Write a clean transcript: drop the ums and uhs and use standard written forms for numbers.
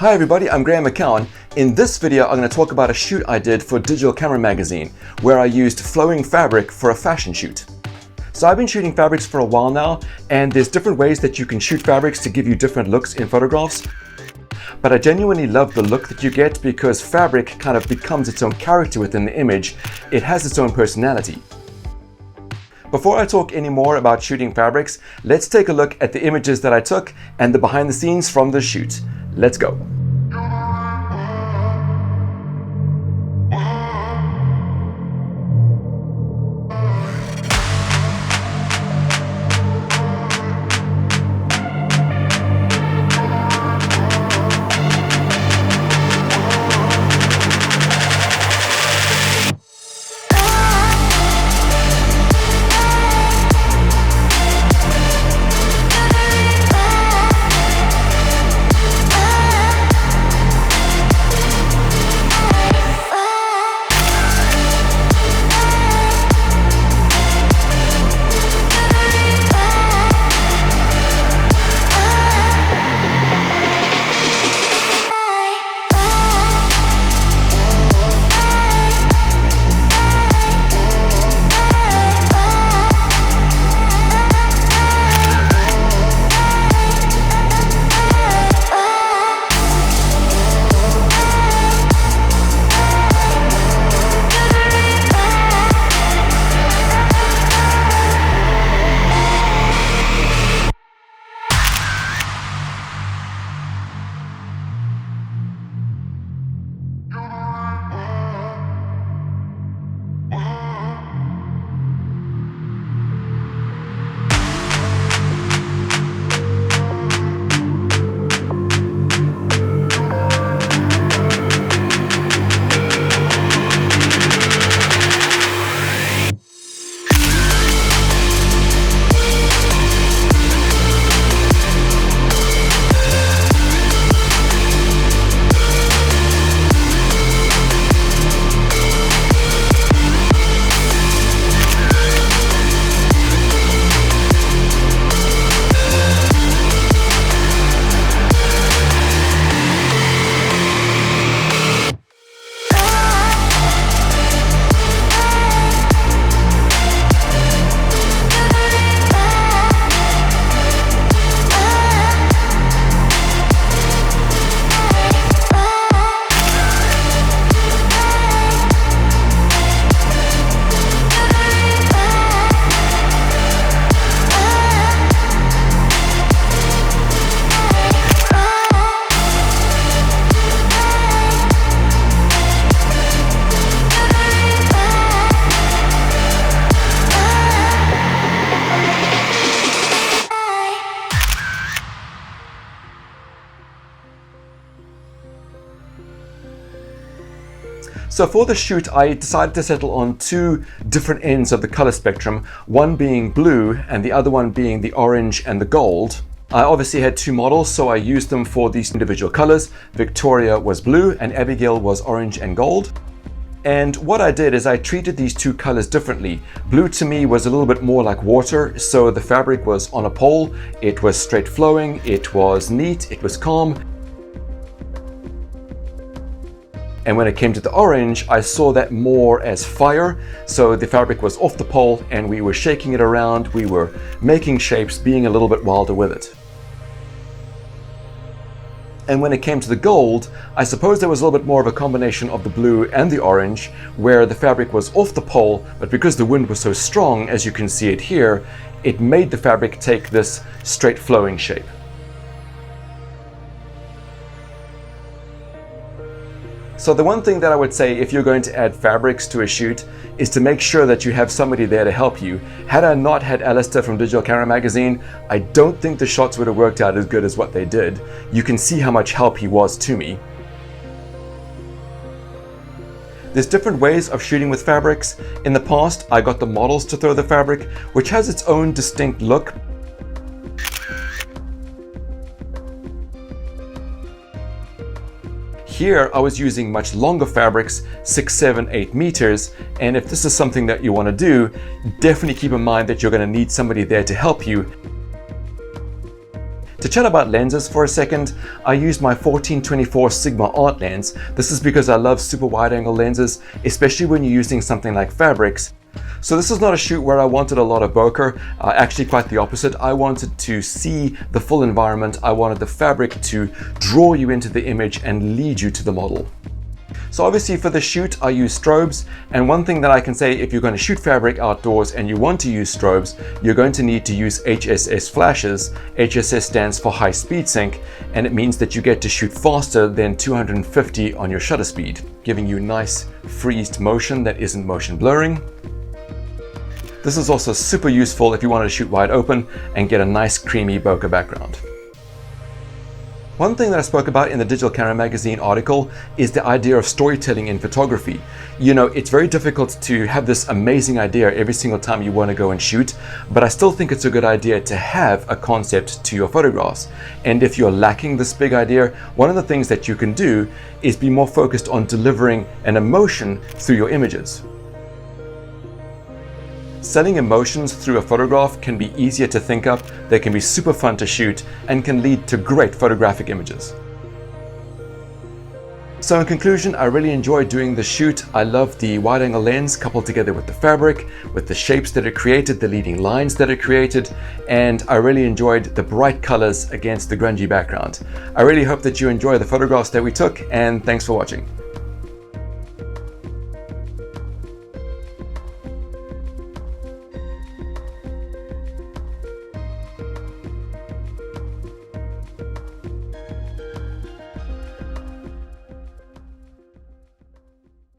Hi everybody, I'm Graham McCown. In this video, I'm going to talk about a shoot I did for Digital Camera Magazine, where I used flowing fabric for a fashion shoot. So I've been shooting fabrics for a while now, and there's different ways that you can shoot fabrics to give you different looks in photographs. But I genuinely love the look that you get because fabric kind of becomes its own character within the image. It has its own personality. Before I talk any more about shooting fabrics, let's take a look at the images that I took and the behind the scenes from the shoot. Let's go. So for the shoot, I decided to settle on two different ends of the color spectrum, one being blue and the other one being the orange and the gold. I obviously had two models, so I used them for these individual colors. Victoria was blue and Abigail was orange and gold. And what I did is I treated these two colors differently. Blue to me was a little bit more like water, so the fabric was on a pole, it was straight flowing, it was neat, it was calm. And when it came to the orange, I saw that more as fire. So the fabric was off the pole and we were shaking it around, we were making shapes, being a little bit wilder with it. And when it came to the gold, I suppose there was a little bit more of a combination of the blue and the orange, where the fabric was off the pole, but because the wind was so strong, as you can see it here, it made the fabric take this straight flowing shape. So the one thing that I would say if you're going to add fabrics to a shoot is to make sure that you have somebody there to help you. Had I not had Alistair from Digital Camera Magazine, I don't think the shots would have worked out as good as what they did. You can see how much help he was to me. There's different ways of shooting with fabrics. In the past, I got the models to throw the fabric, which has its own distinct look. Here I was using much longer fabrics, 6, 7, 8 meters, and if this is something that you want to do, definitely keep in mind that you're going to need somebody there to help you. To chat about lenses for a second, I used my 14-24 Sigma art lens. This is because I love super wide angle lenses, especially when you're using something like fabrics. So this is not a shoot where I wanted a lot of bokeh, actually quite the opposite. I wanted to see the full environment. I wanted the fabric to draw you into the image and lead you to the model. So obviously for the shoot, I use strobes, and one thing that I can say, if you're going to shoot fabric outdoors and you want to use strobes, you're going to need to use HSS flashes. HSS stands for high speed sync, and it means that you get to shoot faster than 250 on your shutter speed, giving you nice freezed motion that isn't motion blurring. This is also super useful if you want to shoot wide open and get a nice creamy bokeh background. One thing that I spoke about in the Digital Camera Magazine article is the idea of storytelling in photography. You know, it's very difficult to have this amazing idea every single time you want to go and shoot, but I still think it's a good idea to have a concept to your photographs. And if you're lacking this big idea, one of the things that you can do is be more focused on delivering an emotion through your images. Selling emotions through a photograph can be easier to think up, they can be super fun to shoot, and can lead to great photographic images. So in conclusion, I really enjoyed doing the shoot. I love the wide angle lens coupled together with the fabric, with the shapes that it created, the leading lines that it created, and I really enjoyed the bright colors against the grungy background. I really hope that you enjoy the photographs that we took, and thanks for watching.